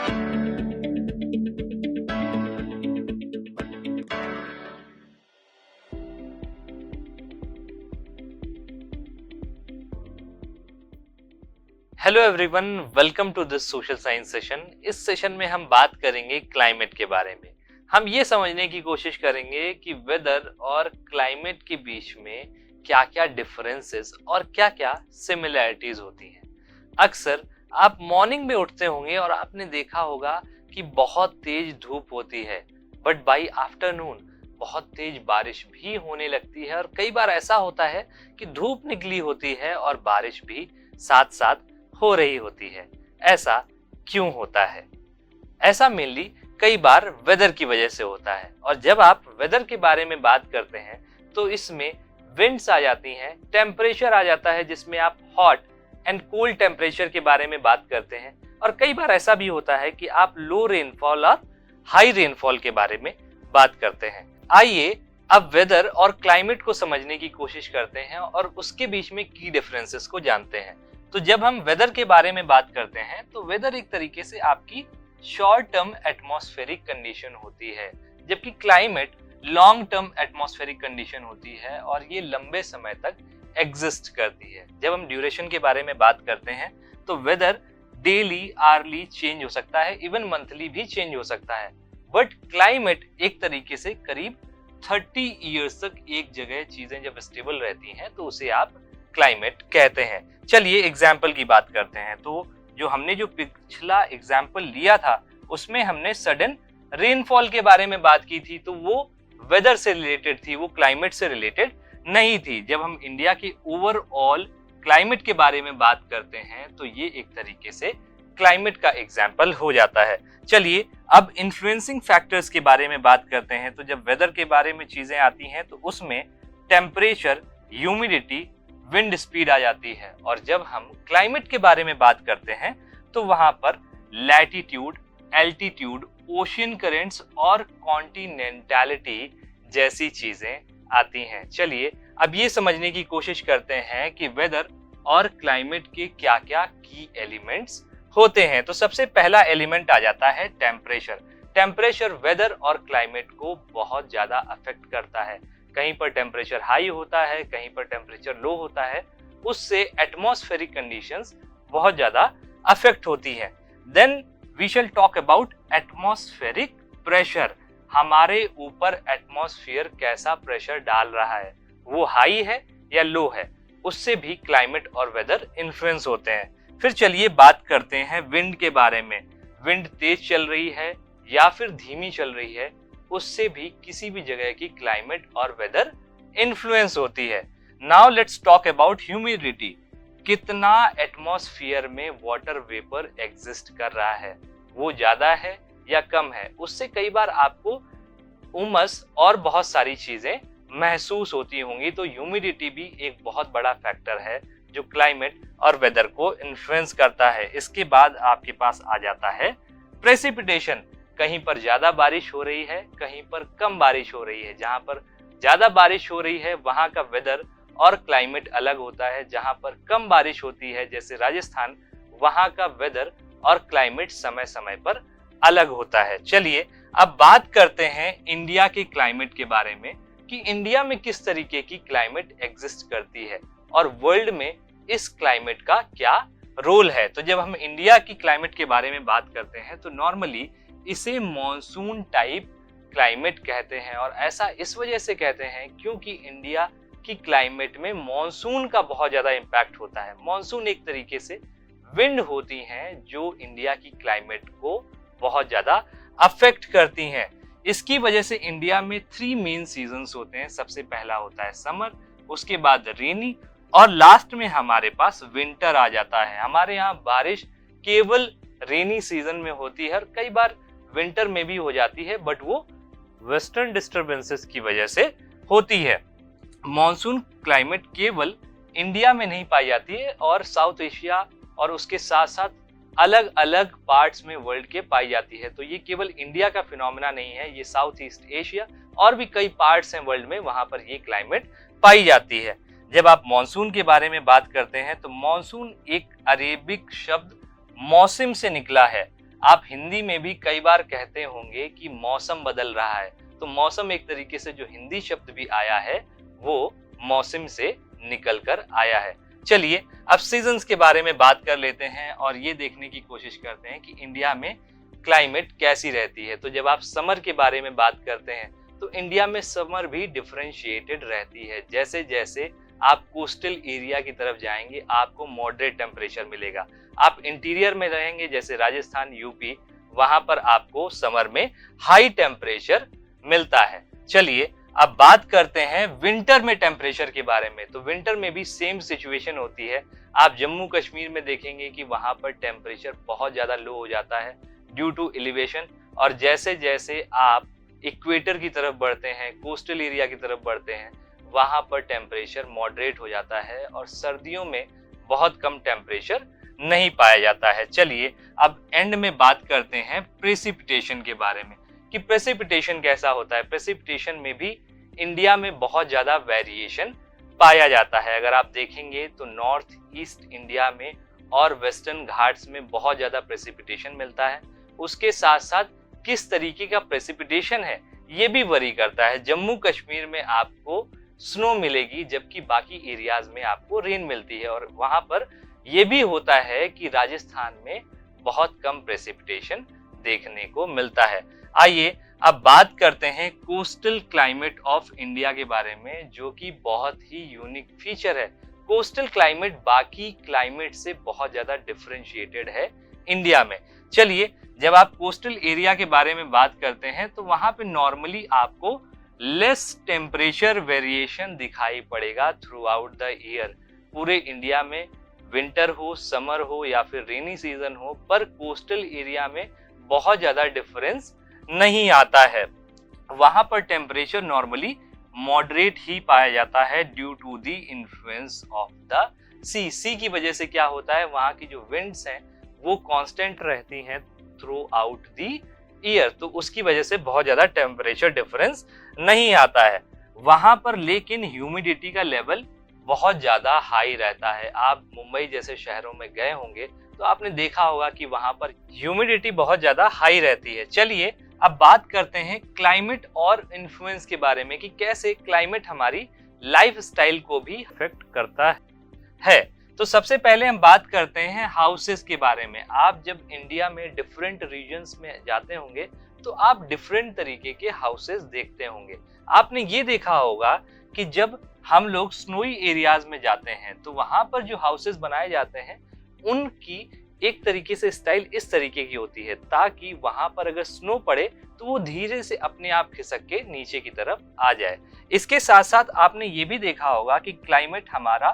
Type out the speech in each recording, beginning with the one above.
Hello everyone, welcome to this social science session. इस session में हम बात करेंगे क्लाइमेट के बारे में। हम ये समझने की कोशिश करेंगे कि वेदर और क्लाइमेट के बीच में क्या-क्या डिफरेंसेस और क्या-क्या सिमिलैरिटीज होती हैं। अक्सर आप मॉर्निंग में उठते होंगे और आपने देखा होगा कि बहुत तेज धूप होती है, बट बाय आफ्टरनून बहुत तेज बारिश भी होने लगती है और कई बार ऐसा होता है कि धूप निकली होती है और बारिश भी साथ-साथ हो रही होती है। ऐसा क्यों होता है? ऐसा मेनली कई बार वेदर की वजह से होता है। और जब आप वेदर के बारे में बात करते हैं तो इसमें विंड्स आ जाती हैं, टेम्परेचर आ जाता है जिसमें आप हॉट एंड कोल्ड टेम्परेचर के बारे में बात करते हैं, और कई बार ऐसा भी होता है कि आप लो रेनफॉल और हाई रेनफॉल के बारे में बात करते हैं। आइए अब वेदर और क्लाइमेट को समझने की कोशिश करते हैं और उसके बीच में की डिफरेंसेस को जानते हैं। तो जब हम वेदर के बारे में बात करते हैं तो वेदर एक तरीके से आपकी शॉर्ट टर्म एटमॉस्फेरिक कंडीशन होती है, जबकि climate long term atmospheric condition होती है और ये लंबे समय तक एग्जिस्ट करती है। जब हम ड्यूरेशन के बारे में बात करते हैं तो वेदर डेली आरली चेंज हो सकता है, इवन मंथली भी चेंज हो सकता है, बट क्लाइमेट एक तरीके से करीब 30 ईयर्स तक एक जगह चीजें जब स्टेबल रहती हैं तो उसे आप क्लाइमेट कहते हैं। चलिए एग्जाम्पल की बात करते हैं। तो जो हमने जो पिछला एग्जाम्पल लिया था उसमें हमने सडन रेनफॉल के बारे में बात की थी, तो वो वेदर से रिलेटेड थी, वो क्लाइमेट से रिलेटेड नहीं थी। जब हम इंडिया के ओवरऑल क्लाइमेट के बारे में बात करते हैं तो ये एक तरीके से क्लाइमेट का एग्जाम्पल हो जाता है। चलिए अब इन्फ्लुएंसिंग फैक्टर्स के बारे में बात करते हैं। तो जब वेदर के बारे में चीजें आती हैं तो उसमें टेम्परेचर, ह्यूमिडिटी, विंड स्पीड आ जाती है। और जब हम क्लाइमेट के बारे में बात करते हैं तो वहां पर लैटिट्यूड, एल्टीट्यूड, ओशियन करेंट्स और कॉन्टिनेंटैलिटी जैसी चीजें आती हैं। चलिए अब ये समझने की कोशिश करते हैं कि वेदर और क्लाइमेट के क्या-क्या की एलिमेंट्स होते हैं। तो सबसे पहला एलिमेंट आ जाता है टेम्परेचर। टेम्परेचर वेदर और क्लाइमेट को बहुत ज्यादा अफेक्ट करता है। कहीं पर टेम्परेचर हाई होता है, कहीं पर टेम्परेचर लो होता है, उससे एटमॉस्फेरिक कंडीशंस बहुत ज्यादा अफेक्ट होती है। Then we shall talk about atmospheric pressure. हमारे ऊपर एटमॉस्फेयर कैसा प्रेशर डाल रहा है, वो हाई है या लो है, उससे भी क्लाइमेट और वेदर इन्फ्लुएंस होते हैं। फिर चलिए बात करते हैं विंड के बारे में। विंड तेज चल रही है या फिर धीमी चल रही है, उससे भी किसी भी जगह की क्लाइमेट और वेदर इन्फ्लुएंस होती है। Now let's talk about humidity. कितना एटमॉस्फेयर में वाटर वेपर एग्जिस्ट कर रहा है, वो ज्यादा है या कम है, उससे कई बार आपको उमस और बहुत सारी चीजें महसूस होती होंगी। तो ह्यूमिडिटी भी एक बहुत बड़ा फैक्टर है जो क्लाइमेट और वेदर को इन्फ्लुएंस करता है। इसके बाद आपके पास आ जाता है प्रेसिपिटेशन। कहीं पर ज्यादा बारिश हो रही है, कहीं पर कम बारिश हो रही है। जहां पर ज्यादा बारिश हो रही है वहां का वेदर और क्लाइमेट अलग होता है। जहां पर कम बारिश होती है जैसे राजस्थान, वहां का वेदर और क्लाइमेट समय समय पर अलग होता है। चलिए अब बात करते हैं इंडिया के क्लाइमेट के बारे में कि इंडिया में किस तरीके की क्लाइमेट एग्जिस्ट करती है और वर्ल्ड में इस क्लाइमेट का क्या रोल है। तो जब हम इंडिया की क्लाइमेट के बारे में बात करते हैं तो नॉर्मली इसे मॉनसून टाइप क्लाइमेट कहते हैं, और ऐसा इस वजह से कहते हैं क्योंकि इंडिया की क्लाइमेट में मॉनसून का बहुत ज्यादा इम्पैक्ट होता है। मॉनसून एक तरीके से विंड होती हैं जो इंडिया की क्लाइमेट को बहुत ज्यादा अफेक्ट करती हैं। इसकी वजह से इंडिया में 3 मेन सीजन्स होते हैं। सबसे पहला होता है समर, उसके बाद रेनी, और लास्ट में हमारे पास विंटर आ जाता है। हमारे यहाँ बारिश केवल रेनी सीजन में होती है और कई बार विंटर में भी हो जाती है, बट वो वेस्टर्न डिस्टर्बेंसेस की वजह से होती है। मॉनसून क्लाइमेट केवल इंडिया में नहीं पाई जाती है और साउथ एशिया और उसके साथ साथ अलग अलग पार्ट्स में वर्ल्ड के पाई जाती है। तो ये केवल इंडिया का फिनोमेना नहीं है, ये साउथ ईस्ट एशिया और भी कई पार्ट्स हैं वर्ल्ड में, वहां पर ये क्लाइमेट पाई जाती है। जब आप मॉनसून के बारे में बात करते हैं तो मॉनसून एक अरेबिक शब्द मौसम से निकला है। आप हिंदी में भी कई बार कहते होंगे कि मौसम बदल रहा है, तो मौसम एक तरीके से जो हिंदी शब्द भी आया है वो मौसम से निकल कर आया है। चलिए अब सीजन्स के बारे में बात कर लेते हैं और ये देखने की कोशिश करते हैं कि इंडिया में क्लाइमेट कैसी रहती है। तो जब आप समर के बारे में बात करते हैं तो इंडिया में समर भी डिफरेंशिएटेड रहती है। जैसे जैसे आप कोस्टल एरिया की तरफ जाएंगे आपको मॉडरेट टेम्परेचर मिलेगा। आप इंटीरियर में रहेंगे जैसे राजस्थान, यूपी, वहां पर आपको समर में हाई टेम्परेचर मिलता है। चलिए अब बात करते हैं विंटर में टेम्परेचर के बारे में। तो विंटर में भी सेम सिचुएशन होती है। आप जम्मू कश्मीर में देखेंगे कि वहां पर टेम्परेचर बहुत ज्यादा लो हो जाता है ड्यू टू एलिवेशन, और जैसे जैसे आप इक्वेटर की तरफ बढ़ते हैं, कोस्टल एरिया की तरफ बढ़ते हैं, वहां पर टेम्परेचर मॉडरेट हो जाता है और सर्दियों में बहुत कम टेम्परेचर नहीं पाया जाता है। चलिए अब एंड में बात करते हैं प्रेसिपिटेशन के बारे में कि प्रेसिपिटेशन कैसा होता है। प्रेसिपिटेशन में भी इंडिया में बहुत ज्यादा वेरिएशन पाया जाता है। अगर आप देखेंगे तो नॉर्थ ईस्ट इंडिया में और वेस्टर्न घाट्स में बहुत ज्यादा प्रेसिपिटेशन मिलता है। उसके साथ साथ किस तरीके का प्रेसिपिटेशन है ये भी वरी करता है। जम्मू कश्मीर में आपको स्नो मिलेगी जबकि बाकी एरियाज में आपको रेन मिलती है, और वहां पर यह भी होता है कि राजस्थान में बहुत कम प्रेसिपिटेशन देखने को मिलता है। आइए अब बात करते हैं कोस्टल क्लाइमेट ऑफ इंडिया के बारे में, जो कि बहुत ही यूनिक फीचर है। कोस्टल क्लाइमेट बाकी क्लाइमेट से बहुत ज्यादा डिफरेंशिएटेड है इंडिया में। चलिए जब आप कोस्टल एरिया के बारे में बात करते हैं तो वहां पे नॉर्मली आपको लेस टेम्परेचर वेरिएशन दिखाई पड़ेगा थ्रू आउट द ईयर। पूरे इंडिया में विंटर हो, समर हो या फिर रेनी सीजन हो, पर कोस्टल एरिया में बहुत ज्यादा डिफरेंस नहीं आता है। वहां पर टेम्परेचर नॉर्मली मॉडरेट ही पाया जाता है due to the influence of the sea की वजह से क्या होता है, वहां की जो विंड्स हैं वो कांस्टेंट रहती हैं थ्रू आउट द ईयर, तो उसकी वजह से बहुत ज्यादा टेम्परेचर डिफरेंस नहीं आता है वहां पर। लेकिन ह्यूमिडिटी का लेवल बहुत ज्यादा हाई रहता है। आप मुंबई जैसे शहरों में गए होंगे तो आपने देखा होगा कि वहां पर ह्यूमिडिटी बहुत ज्यादा हाई रहती है। चलिए अब बात करते हैं क्लाइमेट और इन्फ्लुएंस के बारे में कि कैसे क्लाइमेट हमारी लाइफस्टाइल को भी अफेक्ट करता है। तो सबसे पहले हम बात करते हैं हाउसेस के बारे में। आप जब इंडिया में डिफरेंट रीजन्स में जाते होंगे तो आप डिफरेंट तरीके के हाउसेस देखते होंगे। आपने ये देखा होगा कि जब हम लोग स्नोई एरियाज में जाते हैं तो वहां पर जो हाउसेस बनाए जाते हैं उनकी एक तरीके से स्टाइल इस तरीके की होती है ताकि वहां पर अगर स्नो पड़े तो वो धीरे से अपने आप खिसक के नीचे की तरफ आ जाए। इसके साथ साथ आपने ये भी देखा होगा कि क्लाइमेट हमारा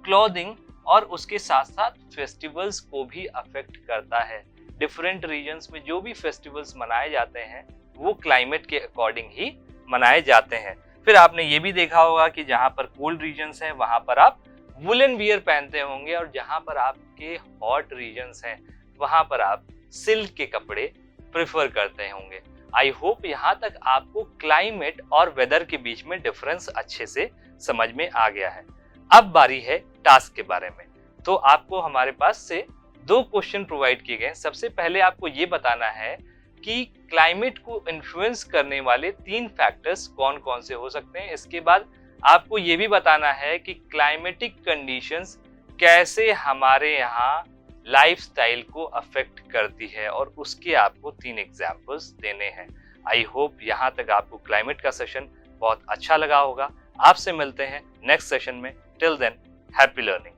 क्लॉथिंग और उसके साथ साथ फेस्टिवल्स को भी अफेक्ट करता है। डिफरेंट रीजन्स में जो भी फेस्टिवल्स मनाए जाते हैं वो क्लाइमेट के अकॉर्डिंग ही मनाए जाते हैं। फिर आपने ये भी देखा होगा कि जहाँ पर कोल्ड रीजन्स हैं वहां पर आप वुलन वियर पहनते होंगे, और जहां पर आपके हॉट रीजन्स हैं वहां पर आप सिल्क के कपड़े प्रेफर करते होंगे। आई होप यहाँ तक आपको क्लाइमेट और वेदर के बीच में डिफरेंस अच्छे से समझ में आ गया है। अब बारी है टास्क के बारे में। तो आपको हमारे पास से 2 क्वेश्चन प्रोवाइड किए गए। सबसे पहले आपको ये बताना है कि क्लाइमेट को इन्फ्लुएंस करने वाले 3 फैक्टर्स कौन कौन से हो सकते हैं। इसके बाद आपको ये भी बताना है कि क्लाइमेटिक कंडीशंस कैसे हमारे यहाँ लाइफस्टाइल को अफेक्ट करती है, और उसके आपको 3 एग्जाम्पल्स देने हैं। आई होप यहाँ तक आपको क्लाइमेट का सेशन बहुत अच्छा लगा होगा। आपसे मिलते हैं नेक्स्ट सेशन में। Till then, happy learning.